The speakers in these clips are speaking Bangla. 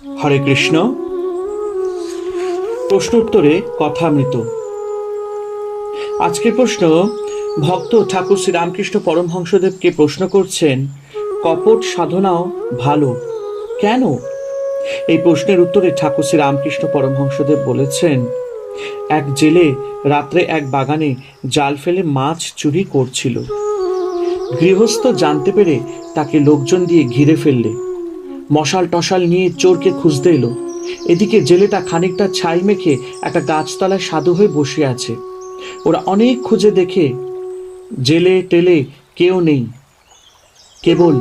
হরে কৃষ্ণ। প্রশ্নোত্তরে কথামৃত। আজকের প্রশ্ন, ভক্ত ঠাকুর শ্রী রামকৃষ্ণ পরমহংসদেবকে প্রশ্ন করছেন, কপট সাধনাও ভালো কেন? এই প্রশ্নের উত্তরে ঠাকুর শ্রী রামকৃষ্ণ পরমহংসদেব বলেছেন, এক জেলে রাত্রে এক বাগানে জাল ফেলে মাছ চুরি করছিল। গৃহস্থ জানতে পেরে তাকে লোকজন দিয়ে ঘিরে ফেললে। মশাল টশাল নিয়ে চোরকে খুঁজতে এলো। এদিকে জেলেটা খানিকটা ছাই মেখে একটা গাছতলায় সাধু হয়ে বসে আছে। ওরা অনেক খুঁজে দেখে জেলে টেলে কেউ নেই, কেবল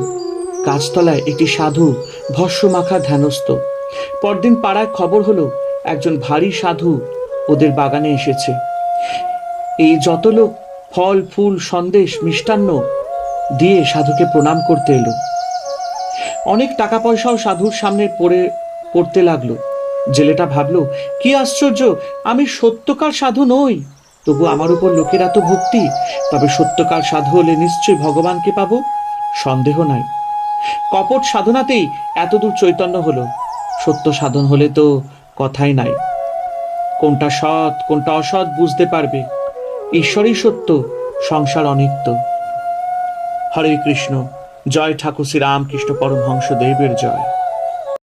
গাছতলায় একটি সাধু ভস্য মাখা ধ্যানস্থ। পরদিন পাড়ায় খবর হলো একজন ভারী সাধু ওদের বাগানে এসেছে। এই যত লোক ফল ফুল সন্দেশ মিষ্টান্ন দিয়ে সাধুকে প্রণাম করতে এলো। অনেক টাকা পয়সাও সাধুর সামনে পড়তে লাগলো। জেলেটা ভাবলো, কি আশ্চর্য, আমি সত্যকার সাধু নই, তবু আমার উপর লোকের এত ভক্তি। তবে সত্যকার সাধু হলে নিশ্চয়ই ভগবানকে পাবো, সন্দেহ নাই। কপট সাধনাতেই এতদূর চৈতন্য হলো, সত্য সাধন হলে তো কথাই নাই। কোনটা সৎ কোনটা অসৎ বুঝতে পারবে। ঈশ্বরই সত্য, সংসার অনিত্য। হরে কৃষ্ণ। জয় ঠাকুর শ্রী রামকৃষ্ণ পরমহংস দেবের জয়।